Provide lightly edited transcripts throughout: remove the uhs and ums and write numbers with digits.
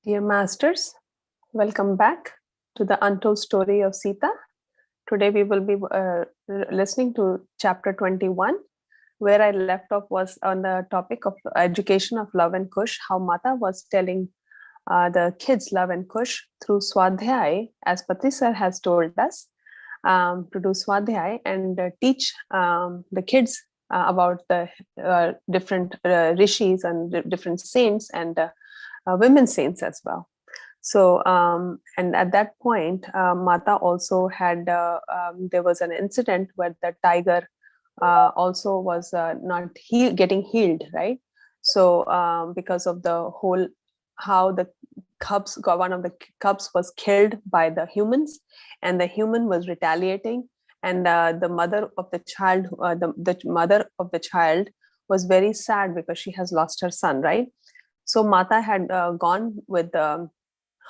Dear Masters, welcome back to the Untold story of Sita. Today we will be listening to chapter 21. Where I left off was on the topic of education of Love and Kush, how Mata was telling the kids Love and Kush through Swadhyay, as Patri sir has told us, to do Swadhyay and teach the kids about the different rishis and different saints and women saints as well. So, and at that point, Mata also had, there was an incident where the tiger also was not getting healed, right? So, because of the whole, how the one of the cubs was killed by the humans, and the human was retaliating, and the mother of the child, the mother of the child was very sad because she has lost her son, right? So Mata had gone with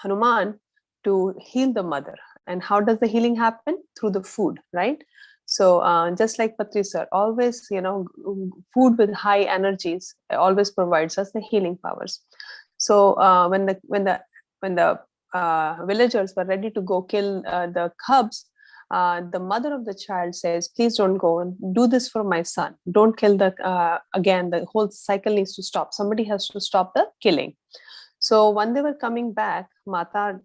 Hanuman to heal the mother. And how does the healing happen? Through the food, right? So just like Patri sir, always, food with high energies always provides us the healing powers. So when the villagers were ready to go kill the cubs, the mother of the child says, please don't go and do this for my son. Don't kill again, the whole cycle needs to stop. Somebody has to stop the killing. So when they were coming back, Hanumanji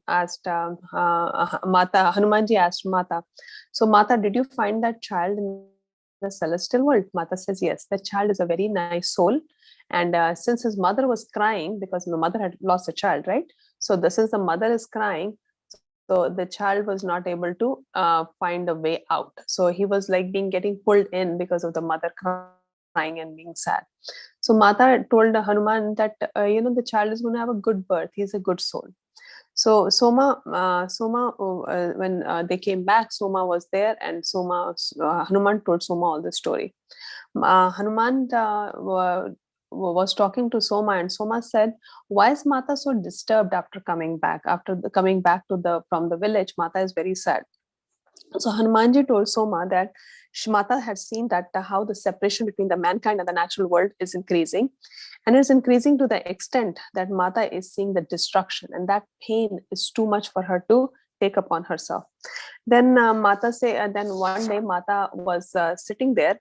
asked Mata, so Mata, did you find that child in the celestial world? Mata says, yes, that child is a very nice soul. And since his mother was crying, because the mother had lost a child, right? So since the mother is crying, so the child was not able to find a way out. So he was like getting pulled in because of the mother crying and being sad. So Mata told Hanuman that, the child is going to have a good birth. He's a good soul. So Soma, when they came back, Soma was there, and Hanuman told Soma all the story. Hanuman was talking to Soma, and Soma said, why is Mata so disturbed after coming back? After coming back from the village, Mata is very sad. So Hanumanji told Soma that Mata had seen that how the separation between the mankind and the natural world is increasing, and it's increasing to the extent that Mata is seeing the destruction, and that pain is too much for her to take upon herself. Then then one day Mata was sitting there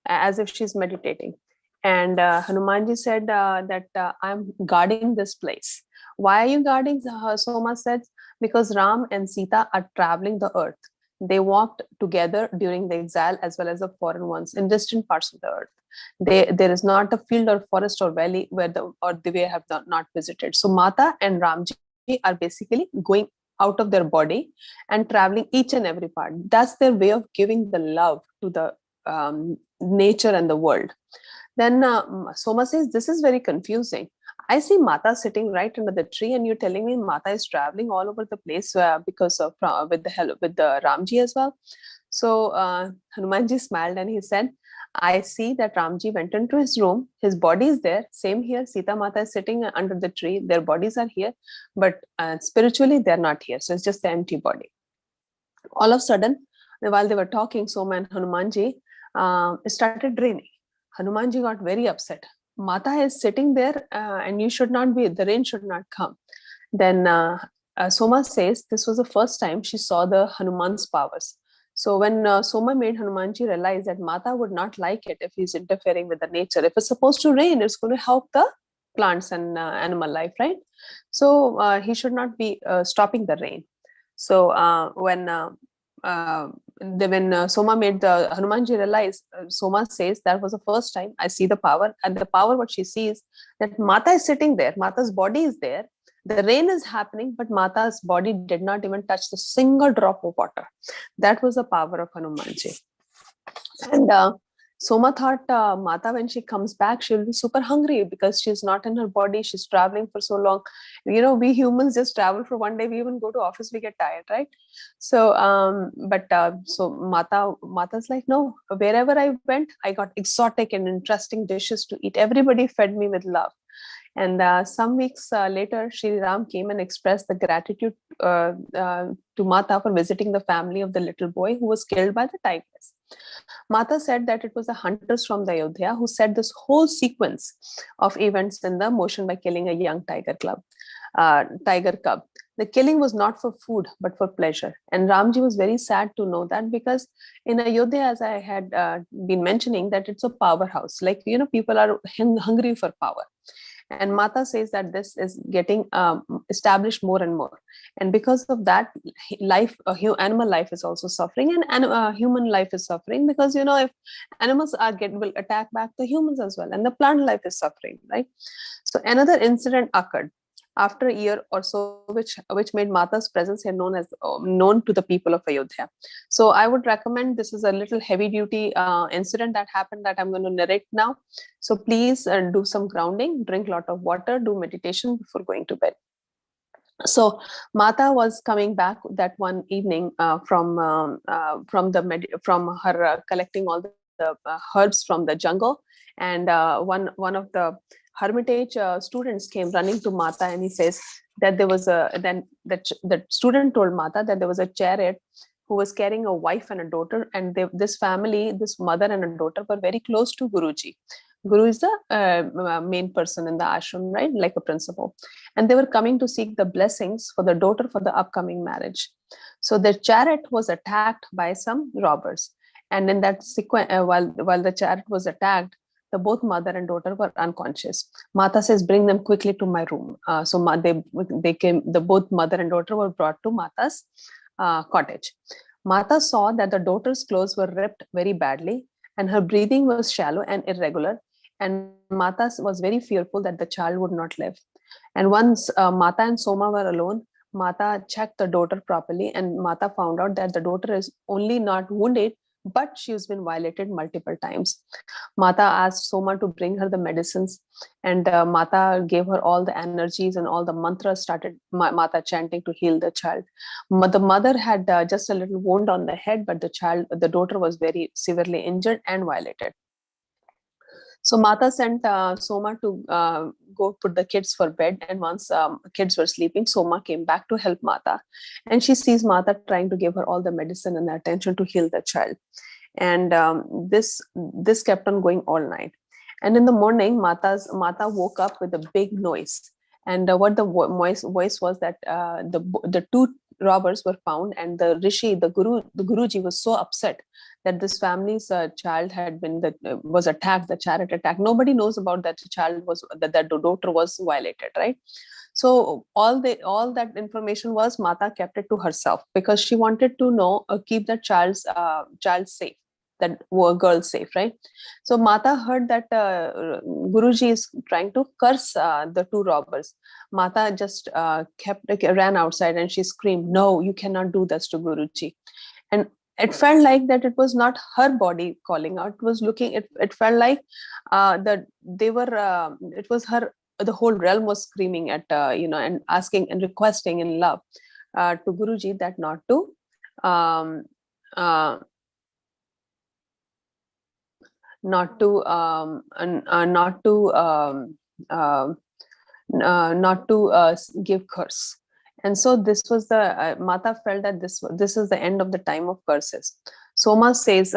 as if she's meditating, and Hanumanji said that I'm guarding this place. Why are you guarding? Soma said, because Ram and Sita are traveling the earth. They walked together during the exile as well as the foreign ones in distant parts of the earth. There is not a field or forest or valley where they have not visited. So Mata and Ramji are basically going out of their body and traveling each and every part. That's their way of giving the love to the nature and the world. Then Soma says, this is very confusing. I see Mata sitting right under the tree, and you're telling me Mata is traveling all over the place because of with the help with the Ramji as well. So Hanumanji smiled and he said, I see that Ramji went into his room. His body is there. Same here. Sita Mata is sitting under the tree. Their bodies are here, but spiritually they're not here. So it's just the empty body. All of a sudden, while they were talking, Soma and Hanumanji, it started raining. Hanumanji got very upset. Mata is sitting there and you should not be, the rain should not come. Then Soma says this was the first time she saw the Hanuman's powers. So when Soma made Hanumanji realize that Mata would not like it if he's interfering with the nature. If it's supposed to rain, it's going to help the plants and animal life, right? So he should not be stopping the rain. So when Soma made the Hanumanji realize, Soma says that was the first time I see the power. And the power, what she sees, that Mata is sitting there, Mata's body is there, the rain is happening, but Mata's body did not even touch the single drop of water. That was the power of Hanumanji. And Soma thought Mata, when she comes back, she'll be super hungry because she's not in her body. She's traveling for so long. We humans just travel for one day. We even go to office, we get tired, right? So, so Mata's like, no, wherever I went, I got exotic and interesting dishes to eat. Everybody fed me with love. And some weeks later, Shri Ram came and expressed the gratitude to Mata for visiting the family of the little boy who was killed by the tigers. Mata said that it was the hunters from the Ayodhya who set this whole sequence of events in the motion by killing a young tiger cub. tiger cub. The killing was not for food, but for pleasure. And Ramji was very sad to know that, because in Ayodhya, as I had been mentioning, that it's a powerhouse. Like, people are hungry for power. And Mata says that this is getting established more and more. And because of that, animal life is also suffering, and human life is suffering, because, if animals will attack back the humans as well, and the plant life is suffering, right? So another incident occurred after a year or so, which made Mata's presence here known to the people of Ayodhya. So I would recommend, this is a little heavy duty incident that happened that I'm going to narrate now. So please do some grounding, drink a lot of water, do meditation before going to bed. So Mata was coming back that one evening from her collecting all the herbs from the jungle, and one of the hermitage students came running to Mata, and he says that there was the student told Mata that there was a chariot who was carrying a wife and a daughter, and this family, this mother and a daughter, were very close to Guruji. Guru is the main person in the ashram, right? Like a principal. And they were coming to seek the blessings for the daughter for the upcoming marriage. So the chariot was attacked by some robbers. And in that sequence, while the chariot was attacked, the both mother and daughter were unconscious. Mata says, bring them quickly to my room. So they came, the both mother and daughter were brought to Mata's cottage. Mata saw that the daughter's clothes were ripped very badly, and her breathing was shallow and irregular. And Mata was very fearful that the child would not live. And once Mata and Soma were alone, Mata checked the daughter properly, and Mata found out that the daughter is only not wounded, but she has been violated multiple times. Mata asked Soma to bring her the medicines, and Mata gave her all the energies, and all the mantras started Mata chanting to heal the child. The mother had just a little wound on the head, but the daughter was very severely injured and violated. So Mata sent Soma to go put the kids for bed. And once kids were sleeping, Soma came back to help Mata. And she sees Mata trying to give her all the medicine and the attention to heal the child. And this kept on going all night. And in the morning, Mata woke up with a big noise. And what the voice was that the two robbers were found, and the rishi, the Guruji, was so upset that this family's child had been was attacked, the chariot attack. Nobody knows about that child that the daughter was violated, right? So all that information was Mata kept it to herself, because she wanted to know, keep the child safe, that girl safe, right? So Mata heard that Guruji is trying to curse the two robbers. Mata just ran outside, and she screamed, "No, you cannot do this to Guruji." And it felt like that it was not her body calling out. It was looking. It felt like that they were. It was her. The whole realm was screaming at and asking and requesting in love to Guruji that not to um, uh, not to give curse. And so this was the Mata felt that this is the end of the time of curses. Soma says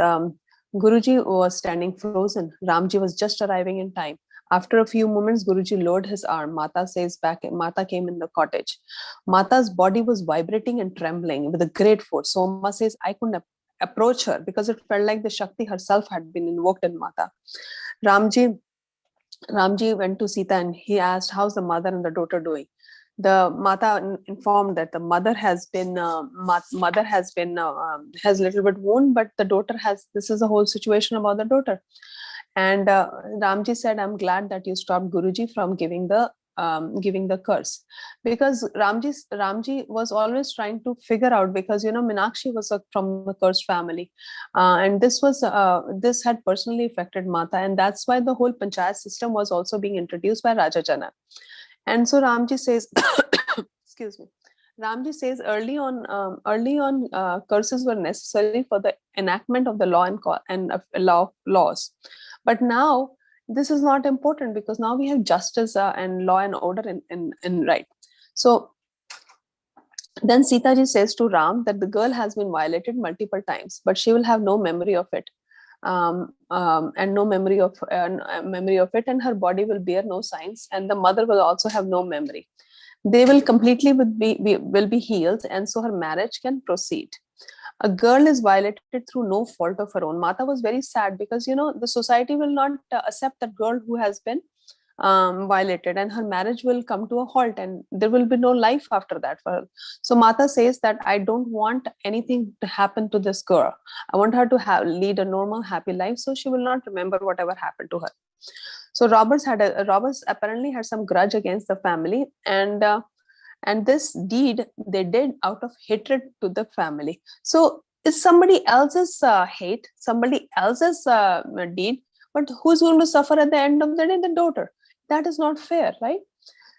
Guruji was standing frozen. Ramji was just arriving in time. After a few moments, Guruji lowered his arm. Mata says Mata came in the cottage. Mata's body was vibrating and trembling with a great force. Soma says I couldn't approach her because it felt like the Shakti herself had been invoked in Mata. Ramji went to Sita and he asked, how's the mother and the daughter doing? The Mata informed that the mother has has a little bit wound, but the daughter has, this is the whole situation about the daughter. And Ramji said, I'm glad that you stopped Guruji from giving the curse, because Ramji was always trying to figure out, because Meenakshi was from a cursed family, and this had personally affected Mata, and that's why the whole panchayat system was also being introduced by Raja Jana. And so Ramji says, excuse me. Ramji says early on, curses were necessary for the enactment of the law and laws. But now this is not important, because now we have justice and law and order in right. So then Sita ji says to Ram that the girl has been violated multiple times, but she will have no memory of it. And no memory of it, and her body will bear no signs, and the mother will also have no memory. they will completely will be healed, and so her marriage can proceed. A girl is violated through no fault of her own. Mata was very sad because, the society will not accept that girl who has been violated, and her marriage will come to a halt, and there will be no life after that for her. So Mata says that I don't want anything to happen to this girl. I want her to lead a normal, happy life, so she will not remember whatever happened to her. So robbers apparently had some grudge against the family, and this deed they did out of hatred to the family. So it's somebody else's hate, somebody else's deed, but who's going to suffer at the end of the day? The daughter. That is not fair, right?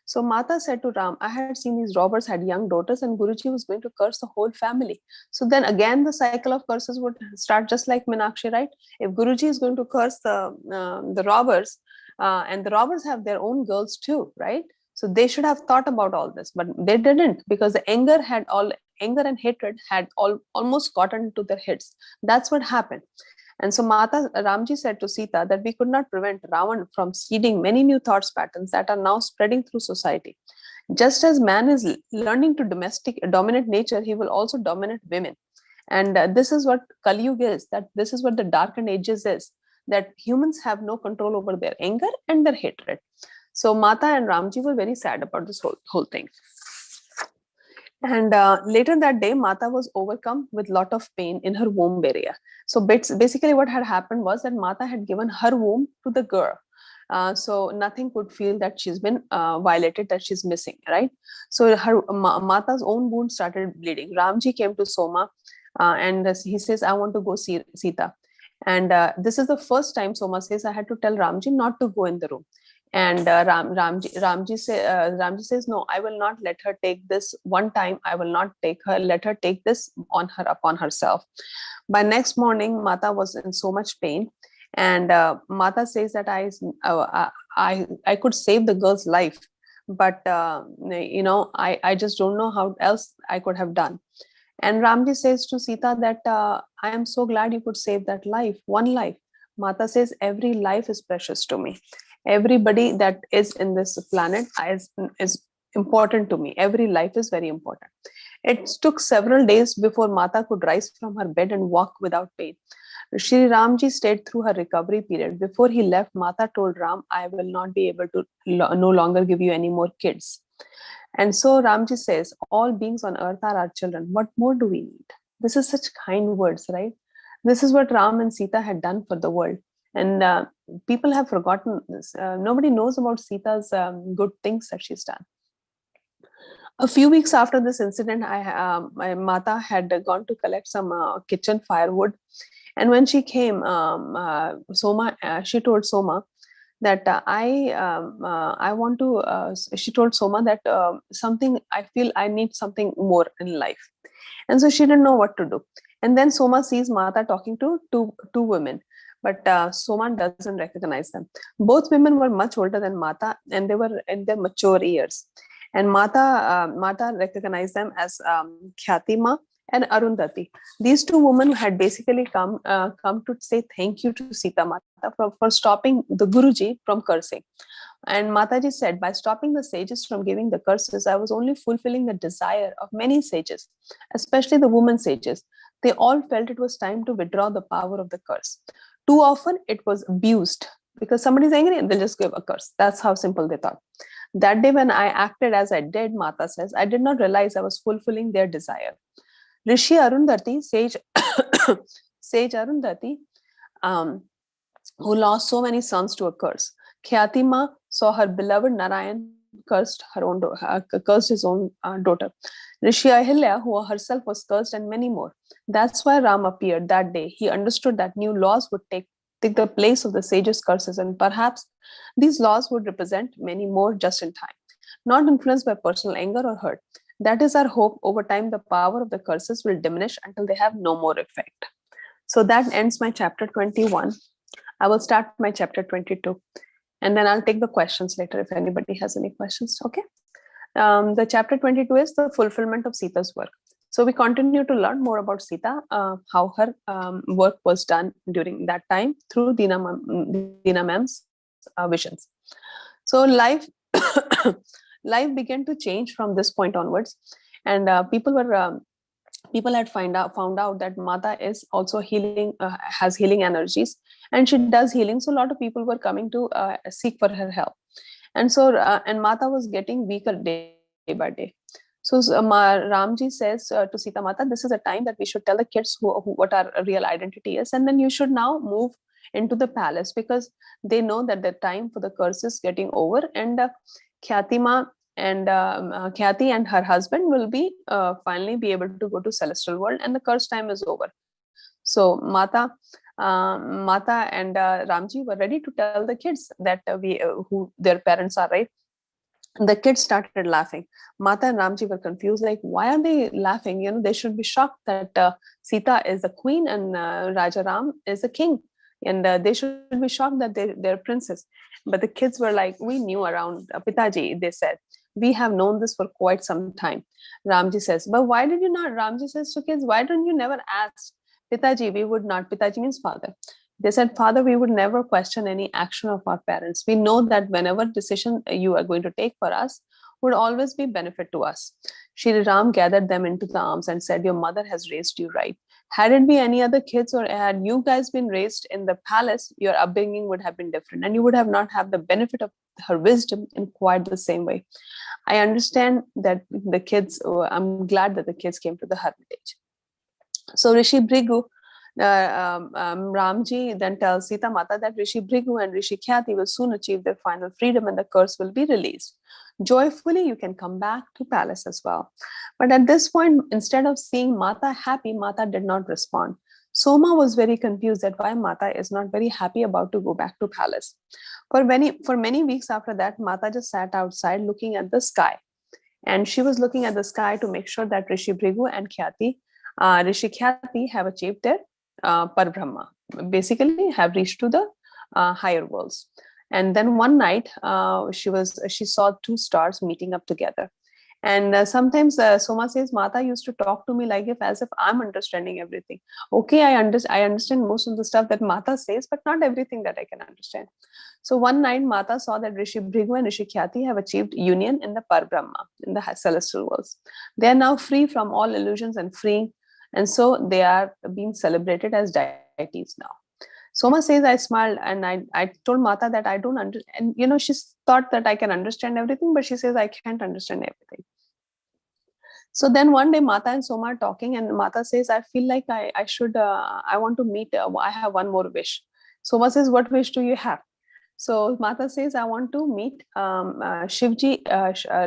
So Mata said to Ram, I had seen these robbers had young daughters, and Guruji was going to curse the whole family. So then again, the cycle of curses would start, just like Meenakshi, right? If Guruji is going to curse the robbers, and the robbers have their own girls too, right? So they should have thought about all this, but they didn't, because the anger and hatred had almost gotten to their heads. That's what happened. And so Ramji said to Sita that we could not prevent Ravan from seeding many new thoughts patterns that are now spreading through society. Just as man is learning to dominate nature, he will also dominate women. And this is what Kali Yuga is, that this is what the darkened ages is, that humans have no control over their anger and their hatred. So Mata and Ramji were very sad about this whole thing. And later that day, Mata was overcome with lot of pain in her womb area. So basically what had happened was that Mata had given her womb to the girl. So nothing could feel that she's been violated, that she's missing, right? So her Mata's own wound started bleeding. Ramji came to Soma, and he says, I want to go see Sita. And this is the first time Soma says, I had to tell Ramji not to go in the room. And Ramji says, no, I will not let her take this one time. I will not let her take this upon herself. By next morning, Mata was in so much pain, and Mata says that I could save the girl's life, but I just don't know how else I could have done. And Ramji says to Sita that I am so glad you could save that life, one life. Mata says every life is precious to me. Everybody that is in this planet is important to me. Every life is very important. It took several days before Mata could rise from her bed and walk without pain. Shri Ramji stayed through her recovery period. Before he left, Mata told Ram, I will not be able to no longer give you any more kids. And so Ramji says, all beings on earth are our children. What more do we need? This is such kind words, right? This is what Ram and Sita had done for the world. And people have forgotten this. Nobody knows about Sita's good things that she's done. A few weeks after this incident, my Mata had gone to collect some kitchen firewood. And when she came, she told Soma that I want to, she told Soma that something, I feel I need something more in life. And so she didn't know what to do. And then Soma sees Mata talking to two women. But Soma doesn't recognize them. Both women were much older than Mata, and they were in their mature years. And Mata recognized them as Khyatima and Arundhati. These two women had basically come to say thank you to Sita Mata for stopping the Guruji from cursing. And Mataji said, by stopping the sages from giving the curses, I was only fulfilling the desire of many sages, especially the women sages. They all felt it was time to withdraw the power of the curse. Too often it was abused because somebody's angry and they'll just give a curse. That's how simple they thought. That day when I acted as I did, Mata says, I did not realize I was fulfilling their desire. Rishi Arundhati, sage Arundhati, who lost so many sons to a curse. Khyatima saw her beloved Narayan cursed his own daughter. Rishi Ahilya, who herself was cursed, and many more. That's why Ram appeared that day. He understood that new laws would take the place of the sages' curses, and perhaps these laws would represent many more just in time, not influenced by personal anger or hurt. That is our hope. Over time, the power of the curses will diminish until they have no more effect. So that ends my chapter 21. I will start my chapter 22. And then I'll take the questions later if anybody has any questions. Okay. The chapter 22 is the fulfillment of Sita's work. So we continue to learn more about Sita, how her work was done during that time through Dina Ma'am's visions. So life life began to change from this point onwards. And people had found out that Mata is also healing, has healing energies, and she does healing. So a lot of people were coming to seek for her help. And so and Mata was getting weaker day by day. So Ramji says to Sita Mata, this is a time that we should tell the kids what our real identity is, and then you should now move into the palace, because they know that the time for the curse is getting over, and Khyati and her husband will be finally be able to go to celestial world, and the curse time is over. So Mata and Ramji were ready to tell the kids that we who their parents are, right? The kids started laughing. Mata and Ramji were confused, like, why are they laughing? They should be shocked that Sita is the queen and Raja Ram is the king, and they should be shocked that they're princess. But the kids were like, we knew around Pitaji, they said. We have known this for quite some time. Ramji says, but why did you not? Ramji says to kids, why don't you never ask Pitaji? We would not. Pitaji means father. They said, Father, we would never question any action of our parents. We know that whenever decision you are going to take for us would always be benefit to us. Shri Ram gathered them into the arms and said, your mother has raised you right. Had it been any other kids, or had you guys been raised in the palace, your upbringing would have been different, and you would have not have the benefit of her wisdom in quite the same way. I understand that the kids, I'm glad that the kids came to the hermitage. So Rishi Bhrigu, Ramji then tells Sita Mata that Rishi Bhrigu and Rishi Khyati will soon achieve their final freedom and the curse will be released. Joyfully, you can come back to palace as well. But at this point, instead of seeing Mata happy, Mata did not respond. Soma was very confused that why Mata is not very happy about to go back to palace. For many weeks after that, Mata just sat outside looking at the sky. And she was looking at the sky to make sure that Rishi Bhrigu and Rishi Khyati have achieved their Parbrahma, basically have reached to the higher worlds. And then one night, she saw two stars meeting up together. And sometimes Soma says, Mata used to talk to me like as if I'm understanding everything. Okay, I understand most of the stuff that Mata says, but not everything that I can understand. So one night, Mata saw that Rishi Bhrigu and Rishi Khyati have achieved union in the Parbrahma, in the celestial worlds. They are now free from all illusions and freeing. And so they are being celebrated as deities now. Soma says, I smiled and I told Mata that I don't understand. And, she thought that I can understand everything, but she says, I can't understand everything. So then one day Mata and Soma are talking, and Mata says, I feel like I want to meet, I have one more wish. Soma says, what wish do you have? So Mata says, I want to meet Shivji,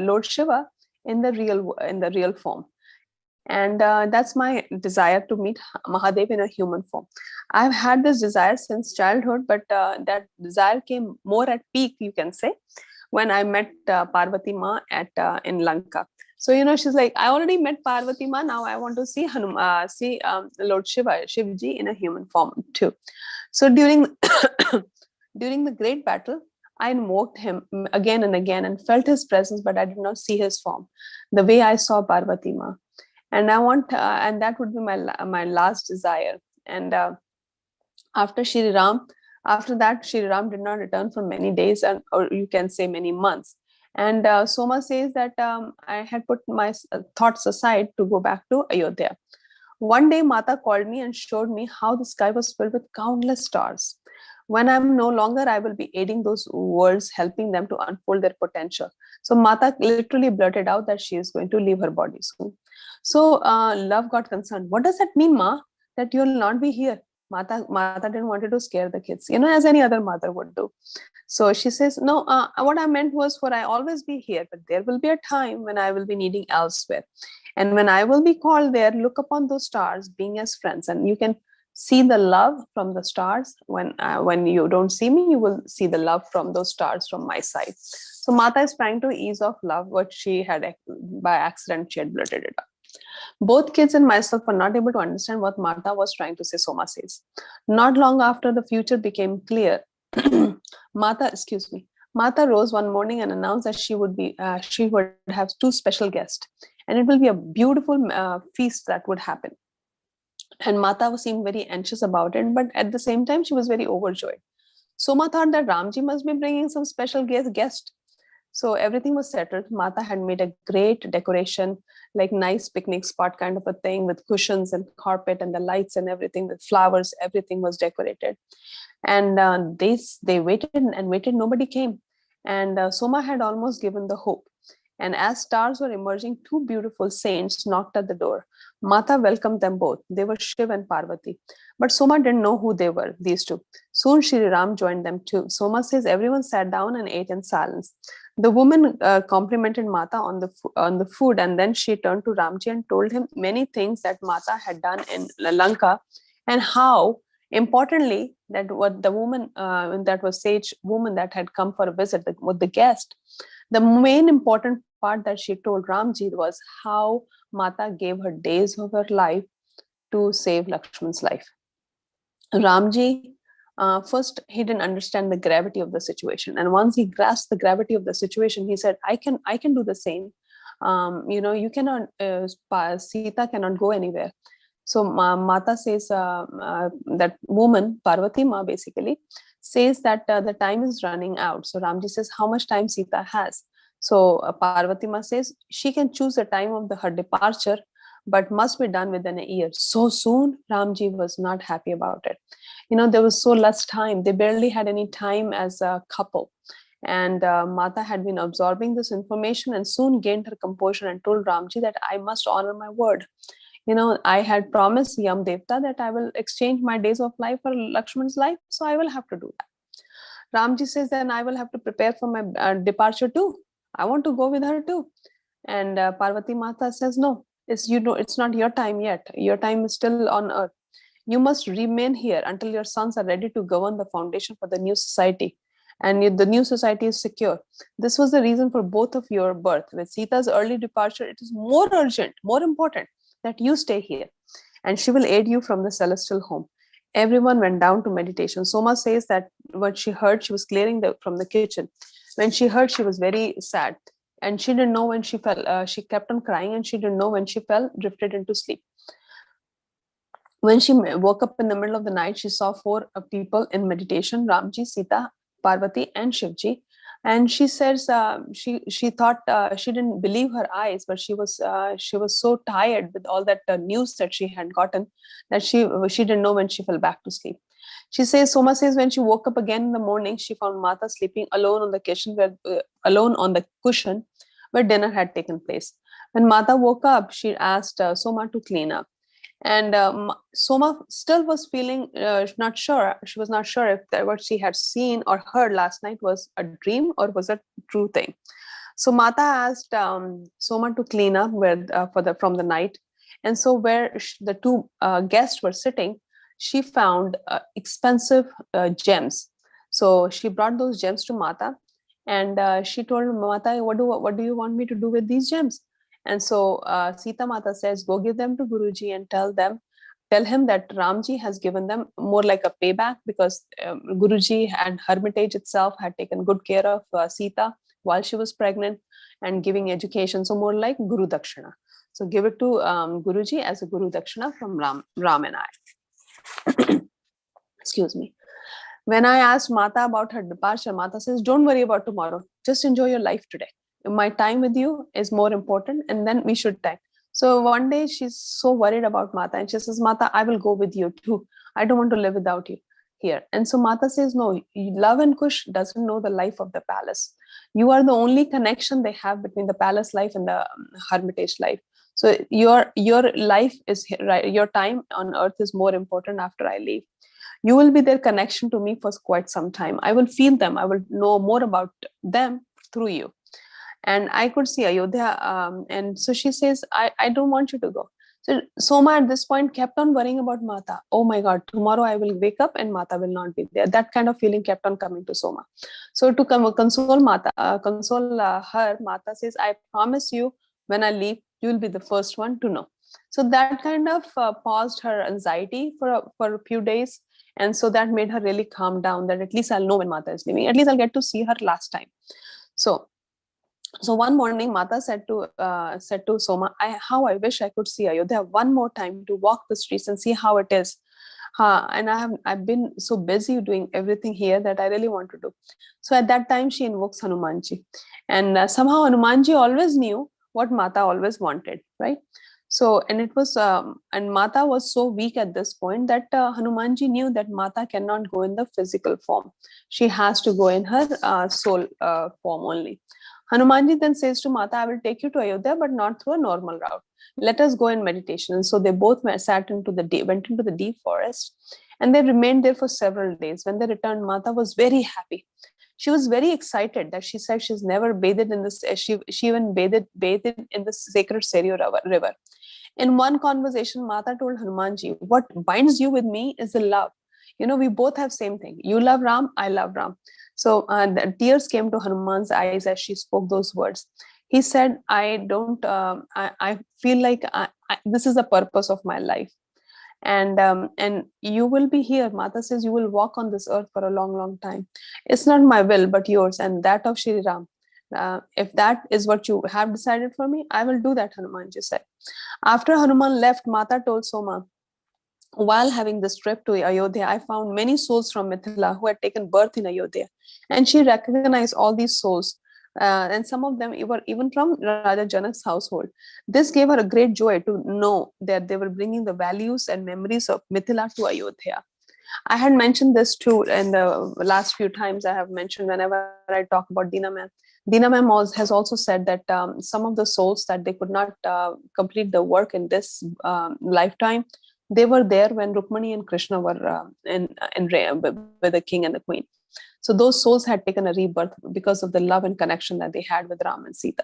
Lord Shiva in the real form. And that's my desire, to meet Mahadev in a human form. I've had this desire since childhood, but that desire came more at peak, you can say, when I met Parvati Ma in Lanka. So, she's like, I already met Parvati Ma, now I want to see Lord Shivji in a human form too. So during the great battle, I invoked him again and again and felt his presence, but I did not see his form the way I saw Parvati Ma. And I want, and that would be my last desire. And after that, Shri Ram did not return for many days, or you can say many months. And Soma says that I had put my thoughts aside to go back to Ayodhya. One day, Mata called me and showed me how the sky was filled with countless stars. When I'm no longer, I will be aiding those worlds, helping them to unfold their potential. So Mata literally blurted out that she is going to leave her body soon. So love got concerned. What does that mean, Ma? That you'll not be here? Mata didn't want to scare the kids, as any other mother would do. So she says, no, what I meant was for I always be here, but there will be a time when I will be needing elsewhere. And when I will be called there, look upon those stars being as friends. And you can see the love from the stars. When you don't see me, you will see the love from those stars from my side. So Mata is trying to ease off love, what she had by accident, she had blurted it out. Both kids and myself were not able to understand what Mata was trying to say, Soma says. Not long after the future became clear, Mata rose one morning and announced that she would have two special guests, and it will be a beautiful feast that would happen. And Mata seemed very anxious about it, but at the same time, she was very overjoyed. Soma thought that Ramji must be bringing some special guest. So everything was settled. Mata had made a great decoration, like nice picnic spot kind of a thing with cushions and carpet and the lights and everything with flowers. Everything was decorated. And they waited and waited. Nobody came. And Soma had almost given the hope. And as stars were emerging, two beautiful saints knocked at the door. Mata welcomed them both. They were Shiv and Parvati. But Soma didn't know who they were, these two. Soon Shri Ram joined them too. Soma says everyone sat down and ate in silence. The woman complimented Mata on the food, and then she turned to Ramji and told him many things that Mata had done in Lanka, and how importantly that what the woman that was sage woman that had come for a visit with the guest, the main important part that she told Ramji was how Mata gave her days of her life to save Lakshman's life. Ramji, first he didn't understand the gravity of the situation, and once he grasped the gravity of the situation, he said, I can do the same. You cannot, Sita cannot go anywhere. So Mata says, that woman, Parvati Ma basically, says that the time is running out. So Ramji says, how much time Sita has? So Parvati Ma says, she can choose the time of her departure, but must be done within a year. So soon, Ramji was not happy about it. There was so less time. They barely had any time as a couple. And Mata had been absorbing this information and soon gained her composure and told Ramji that I must honor my word. I had promised Yam Devta that I will exchange my days of life for Lakshman's life, so I will have to do that. Ramji says, then I will have to prepare for my departure too. I want to go with her too. And Parvati Mata says, no, it's not your time yet. Your time is still on earth. You must remain here until your sons are ready to govern the foundation for the new society. And the new society is secure. This was the reason for both of your birth. With Sita's early departure, it is more urgent, more important that you stay here, and she will aid you from the celestial home. Everyone went down to meditation. Soma says that what she heard, she was clearing from the kitchen. When she heard, she was very sad, and she didn't know when she fell. She kept on crying, and she didn't know when she fell, drifted into sleep. When she woke up in the middle of the night, she saw four people in meditation: Ramji, Sita, Parvati, and Shivji. And she says she thought she didn't believe her eyes, but she was so tired with all that news that she had gotten that she didn't know when she fell back to sleep. Soma says when she woke up again in the morning, she found Mata sleeping alone on the cushion where dinner had taken place. When Mata woke up, she asked Soma to clean up. And Soma still was feeling not sure. She was not sure if what she had seen or heard last night was a dream or was a true thing. So Mata asked Soma to clean up from the night. And so where the two guests were sitting, she found expensive gems. So she brought those gems to Mata, and she told Mata, what do you want me to do with these gems? And so Sita Mata says, go give them to Guruji and tell him that Ramji has given them more like a payback, because Guruji and Hermitage itself had taken good care of Sita while she was pregnant and giving education. So more like Guru Dakshina. So give it to Guruji as a Guru Dakshina from Ram and I. Excuse me. When I asked Mata about her departure, Mata says, don't worry about tomorrow. Just enjoy your life today. My time with you is more important, and then we should time. So one day she's so worried about Mata, and she says, Mata, I will go with you too. I don't want to live without you here. And so Mata says, no, Love and Kush doesn't know the life of the palace. You are the only connection they have between the palace life and the hermitage life. So your life is right. Your time on earth is more important after I leave. You will be their connection to me for quite some time. I will feel them. I will know more about them through you. And I could see Ayodhya. And so she says, I don't want you to go. So Soma at this point kept on worrying about Mata. Oh my God, tomorrow I will wake up and Mata will not be there. That kind of feeling kept on coming to Soma. So to console her, Mata says, I promise you, when I leave, you will be the first one to know. So that kind of paused her anxiety for a few days. And so that made her really calm down, that at least I'll know when Mata is leaving. At least I'll get to see her last time. So one morning, Mata said to Soma, how I wish I could see Ayodhya one more time, to walk the streets and see how it is. And I've been so busy doing everything here that I really want to do. So at that time, she invokes Hanumanji, and somehow Hanumanji always knew what Mata always wanted, right? So, and it was, and Mata was so weak at this point that Hanumanji knew that Mata cannot go in the physical form. She has to go in her soul form only. Hanumanji then says to Mata, I will take you to Ayodhya, but not through a normal route. Let us go in meditation. And so they both went into the deep forest, and they remained there for several days. When they returned, Mata was very happy. She was very excited that she said she's never bathed in this. She even bathed in the sacred Seryu river. In one conversation, Mata told Hanumanji, what binds you with me is the love. We both have same thing. You love Ram, I love Ram. So the tears came to Hanuman's eyes as she spoke those words. He said, I feel like this is the purpose of my life. And you will be here. Mata says you will walk on this earth for a long, long time. It's not my will, but yours and that of Shri Ram. If that is what you have decided for me, I will do that, Hanumanji said. After Hanuman left, Mata told Soma, while having this trip to Ayodhya, I found many souls from Mithila who had taken birth in Ayodhya. And she recognized all these souls. And some of them were even from Raja Janak's household. This gave her a great joy to know that they were bringing the values and memories of Mithila to Ayodhya. I had mentioned this too in the last few times. I have mentioned whenever I talk about Dina Ma'am. Dina Ma'am has also said that some of the souls that they could not complete the work in this lifetime, they were there when Rukmani and Krishna were with the king and the queen. So those souls had taken a rebirth because of the love and connection that they had with Ram and Sita.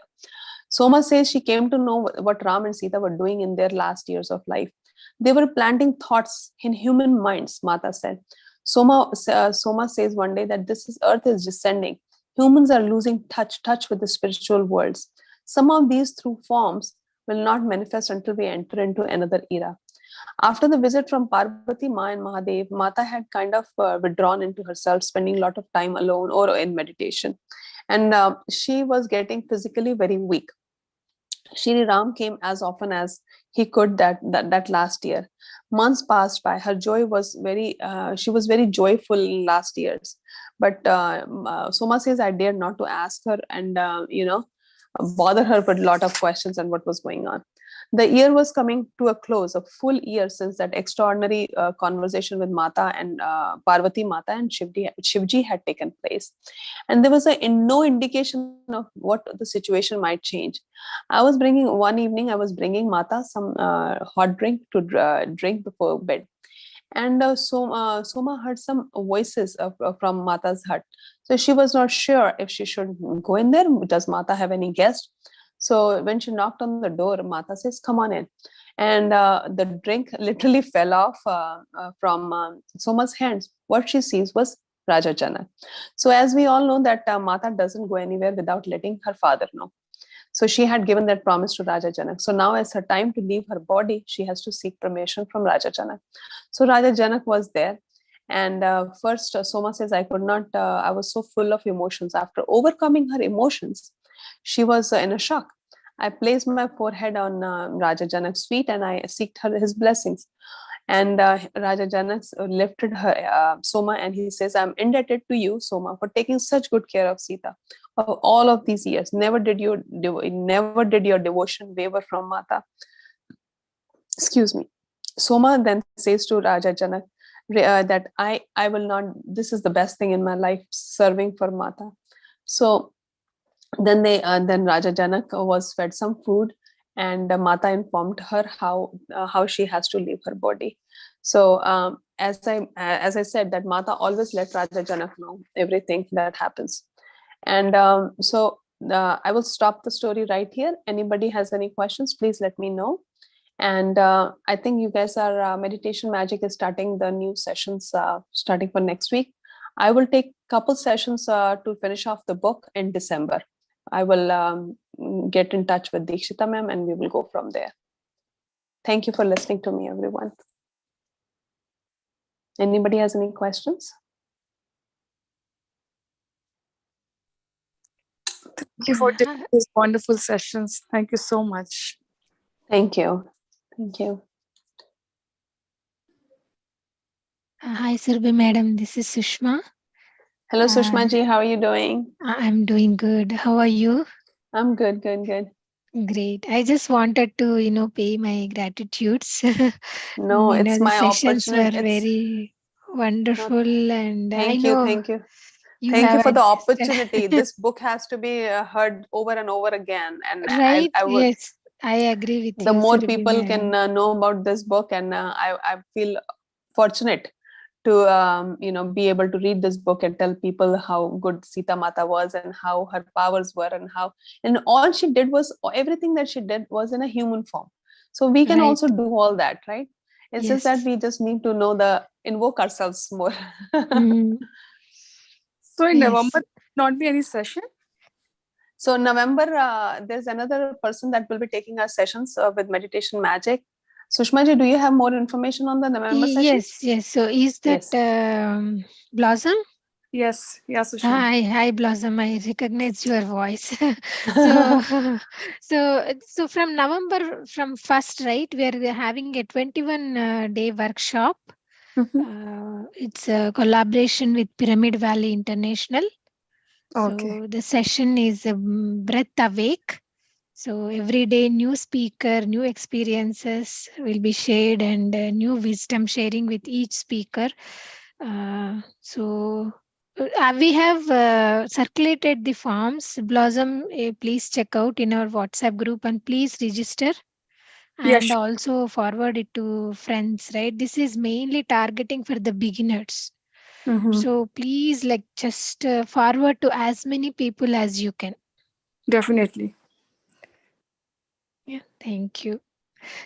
Soma says she came to know what Ram and Sita were doing in their last years of life. They were planting thoughts in human minds, Mata said. Soma says one day that this earth is descending. Humans are losing touch with the spiritual worlds. Some of these through forms will not manifest until we enter into another era. After the visit from Parvati, Ma and Mahadev, Mata had kind of withdrawn into herself, spending a lot of time alone or in meditation. And she was getting physically very weak. Shri Ram came as often as he could that last year. Months passed by. Her joy was she was very joyful in last years. But Soma says, I dared not to ask her and, bother her with a lot of questions and what was going on. The year was coming to a close, a full year since that extraordinary conversation with Mata and Parvati Mata and Shivji had taken place. And there was no indication of what the situation might change. One evening, I was bringing Mata some hot drink to drink before bed. And Soma heard some voices from Mata's hut. So she was not sure if she should go in there. Does Mata have any guest? So when she knocked on the door, Mata says, come on in. And the drink literally fell off from Soma's hands. What she sees was Raja Janak. So as we all know that Mata doesn't go anywhere without letting her father know. So she had given that promise to Raja Janak. So now as her time to leave her body, she has to seek permission from Raja Janak. So Raja Janak was there. And first Soma says, I could not, I was so full of emotions. After overcoming her emotions, she was in a shock. I placed my forehead on Raja Janak's feet and I seeked his blessings. And Raja Janak lifted her Soma and he says, I'm indebted to you, Soma, for taking such good care of Sita. Of all of these years, never did your devotion waver from Mata. Excuse me. Soma then says to Raja Janak that I will not, this is the best thing in my life, serving for Mata. So then Raja Janak was fed some food, and Mata informed her how she has to leave her body. So as I said, that Mata always let Raja Janak know everything that happens. And so I will stop the story right here. Anybody has any questions, please let me know. And I think you guys are Meditation Magic is starting the new sessions starting for next week. I will take couple sessions to finish off the book in December. I will get in touch with Deekshita ma'am and we will go from there. Thank you for listening to me, everyone. Anybody has any questions? Thank you for these wonderful sessions. Thank you so much. Thank you. Thank you. Hi, Surbhi madam. This is Sushma. Hello, Uh, Sushma ji. How are you doing? I'm doing good. How are you? I'm good, good, good. Great. I just wanted to, pay my gratitudes. No, it's The my sessions opportunity. were very No, wonderful, and I thank you, know thank you. you Thank you have for the adjusted. opportunity. This book has to be heard over and over again. And Right? I would, Yes, I agree with the you, more Surbhi people can madam. know about this book, and I feel fortunate to be able to read this book and tell people how good Sita Mata was and how her powers were, and all she did was, everything that she did was in a human form. So we can Right. also do all that, right? It's just that Yes. we just need to know the invoke ourselves more. Mm, So in yes. November, not be any session? So November, there's another person that will be taking our sessions with meditation magic. Sushma ji, do you have more information on the November sessions? Yes. Yes. So is that Yes. Blossom? Yes, yeah, Sushma. Hi, Blossom. I recognize your voice. so, so from November, from first, right? We are having a 21-day workshop. Mhm. It's a collaboration with Pyramid Valley International. Okay. So the session is Breath Awake. So every day, new speaker, new experiences will be shared, and new wisdom sharing with each speaker. We have circulated the forms. Blossom, please check out in our WhatsApp group and please register and Yes. also forward it to friends. Right, this is mainly targeting for the beginners. Mm-hmm. So please, like, just forward to as many people as you can. Definitely. Yeah, thank you.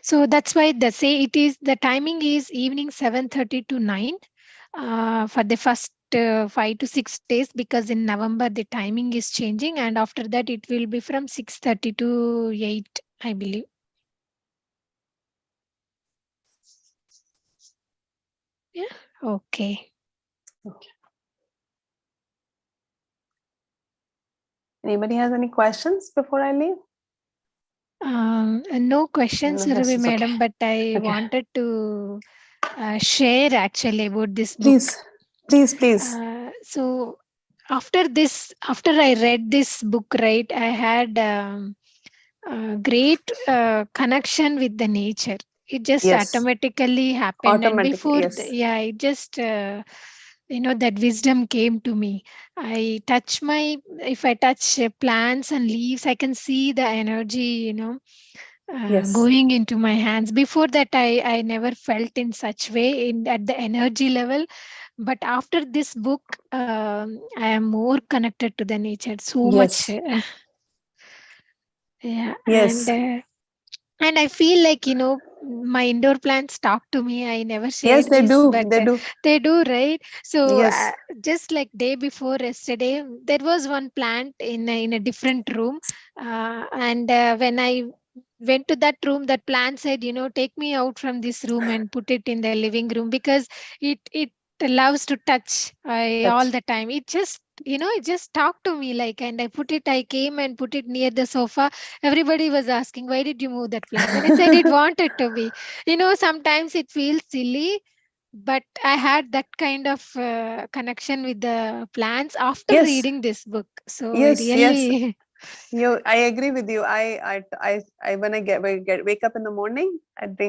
So that's why the timing is evening 7:30 to 9 for the first 5 to 6 days, because in November the timing is changing, and after that it will be from 6:30 to 8, I believe. Yeah. Okay. Okay. Anybody has any questions before I leave? No questions, No, this Ravi is okay. madam, but I Okay. wanted to share actually about this book. Please, please, please. So after I read this book, right, I had great connection with the nature. It just Yes. automatically happened, and Automatic. before Yes. yeah, it just that wisdom came to me. If I touch plants and leaves, I can see the energy, Yes. going into my hands. Before that, I never felt in such way in at the energy level, but after this book, I am more connected to the nature so much. Yes. Yeah, Yes. and I feel like, my indoor plants talk to me. I never Yes, shared they this, do. but They do. they do, right? So Yes. just like day before yesterday, there was one plant in a different room, and when I went to that room, that plant said, take me out from this room and put it in the living room, because it loves to touch all Touch. the time. It just talked to me, like, and I came and put it near the sofa. Everybody was asking, why did you move that plant? And I said, it wanted to be. Sometimes it feels silly, but I had that kind of connection with the plants after Yes. reading this book. So I Yes. Yes. really, I agree with you. When wake up in the morning,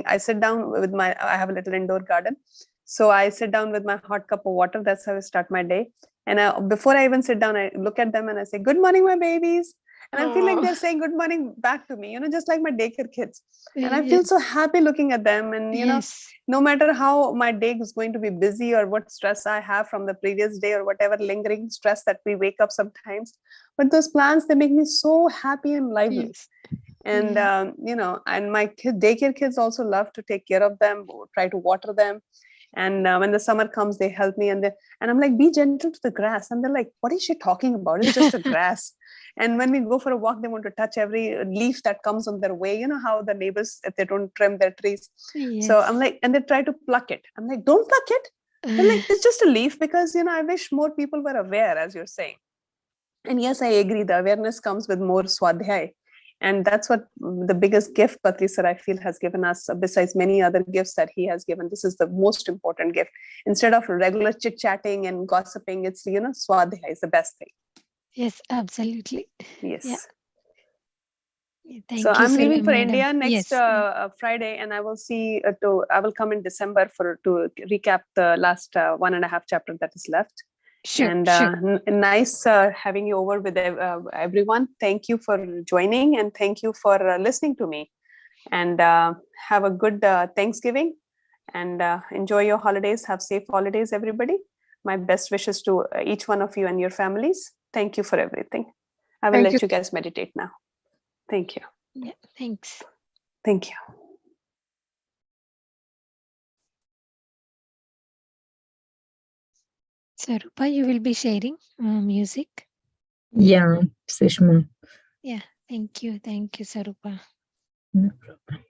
I sit down with I have a little indoor garden. So I sit down with my hot cup of water. That's how I start my day. And before I even sit down, I look at them and I say, "Good morning, my babies." And I feel like oh, they're saying good morning back to me, just like my daycare kids. And I yes, feel so happy looking at them. And, yes, no matter how my day is going to be busy or what stress I have from the previous day or whatever lingering stress that we wake up sometimes, but those plants, they make me so happy and lively. yes, And yeah, and my daycare kids also love to take care of them, try to water them. And when the summer comes, they help me, and I'm like, be gentle to the grass, and they're like, what is she talking about? It's just a grass. And when we go for a walk, they want to touch every leaf that comes on their way. You know how the neighbors, if they don't trim their trees. So I'm yes. like, and they try to pluck it. I'm like, don't pluck it. They're like, it's just a leaf. Because I wish more people were aware, as you're saying. And yes, I agree, the awareness comes with more swadhyay. And that's what the biggest gift Patri sir, I feel, has given us, besides many other gifts that he has given. This is the most important gift. Instead of regular chit chatting and gossiping, it's, swadhyaya is the best thing. Yes, absolutely. Yes. Yeah. Thank So you, I'm leaving for madam. India next Yes. Friday, and I will see. I will come in December to recap the last 1.5 chapter that is left. Sure. And Sure. nice having you over with everyone. Thank you for joining, and thank you for listening to me. And have a good Thanksgiving, and enjoy your holidays. Have safe holidays, everybody. My best wishes to each one of you and your families. Thank you for everything. I will Thank let you guys meditate now. Thank you. Yeah. Thanks. Thank you. Sarupa, you will be sharing music. Yeah, Sushma. Yeah. Thank you. Thank you, Sarupa. No problem.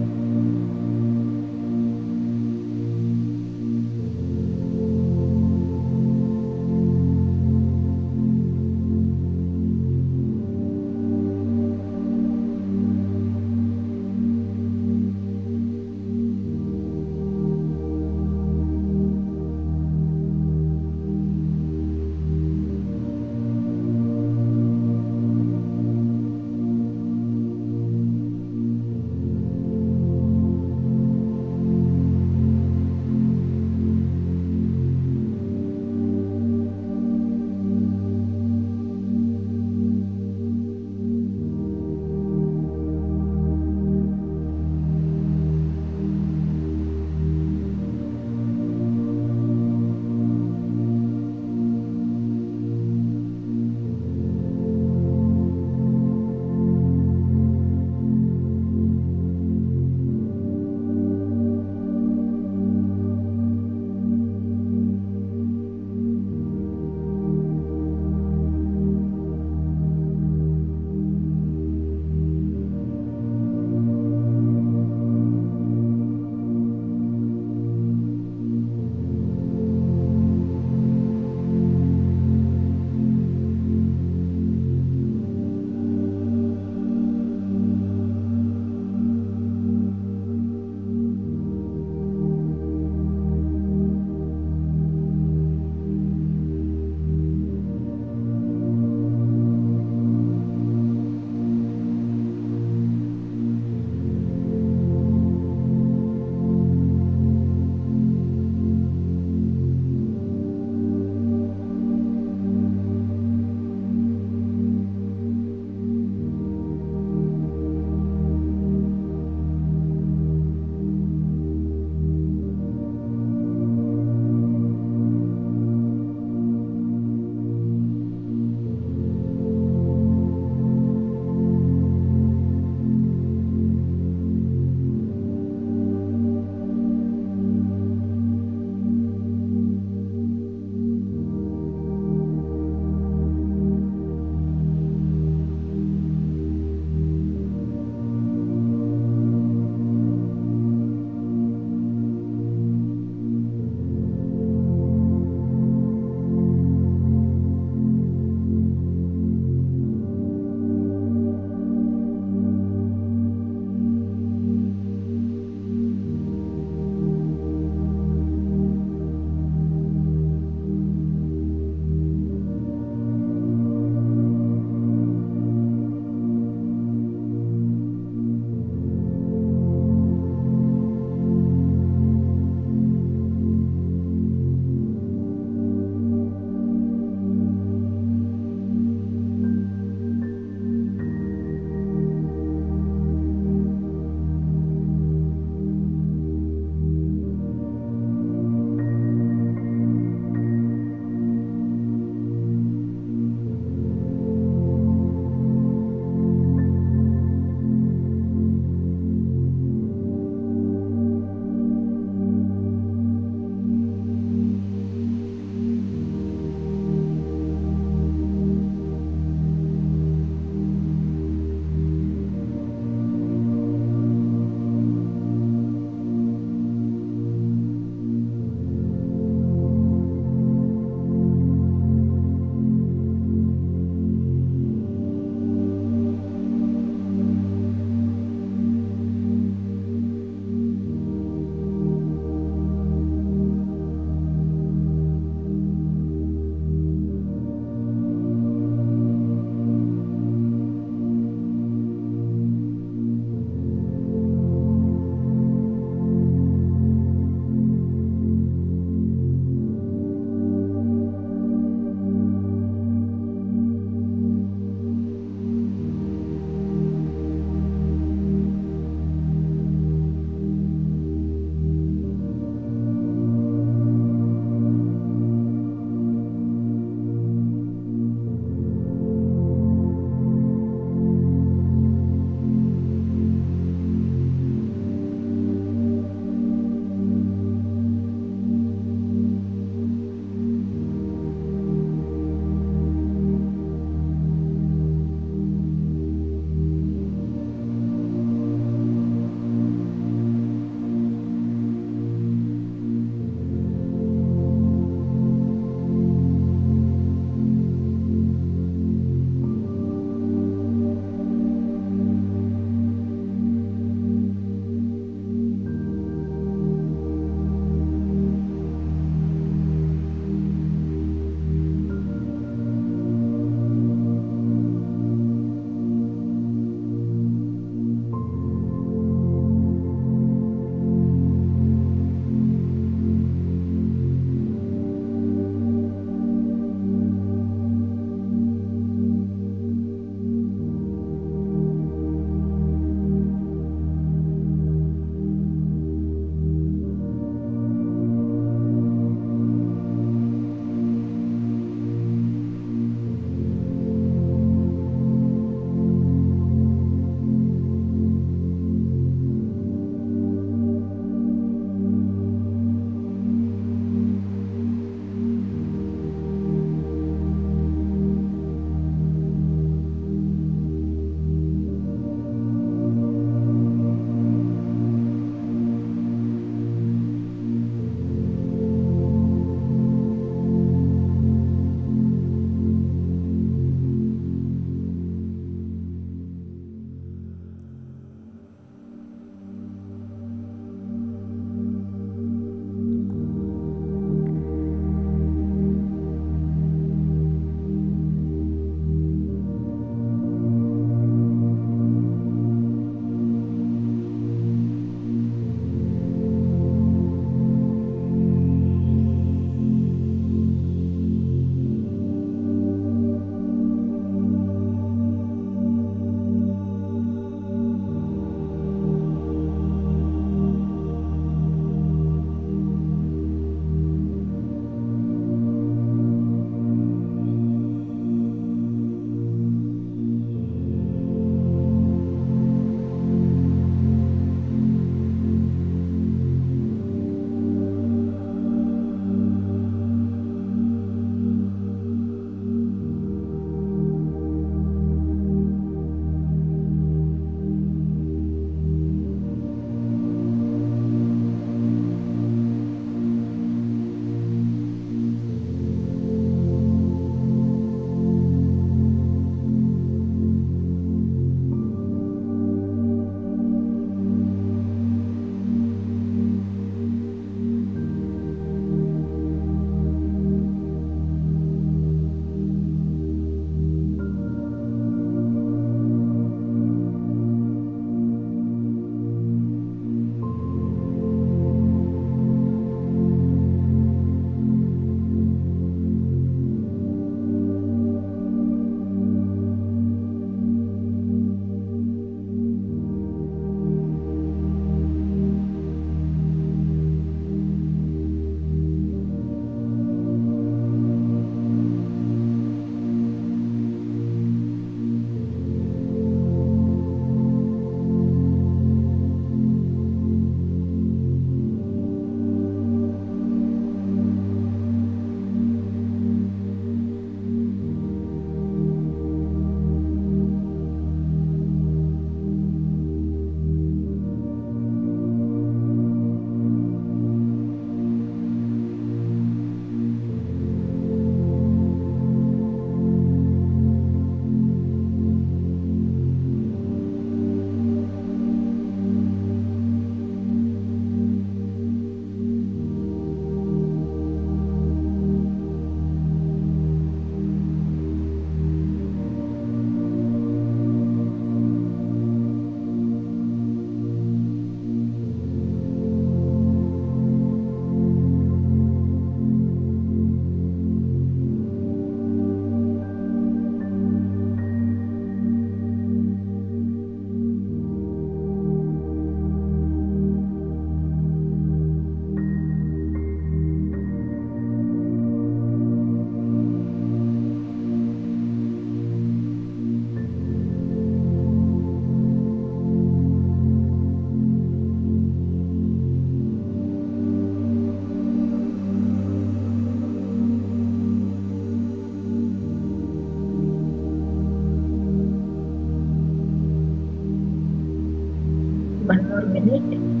1 more minute.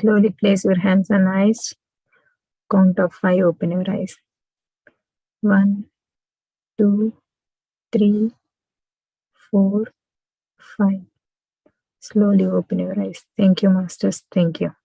Slowly place your hands on eyes. Count of 5, open your eyes. 1, 2, 3, 4, 5. Slowly open your eyes. Thank you, Masters. Thank you.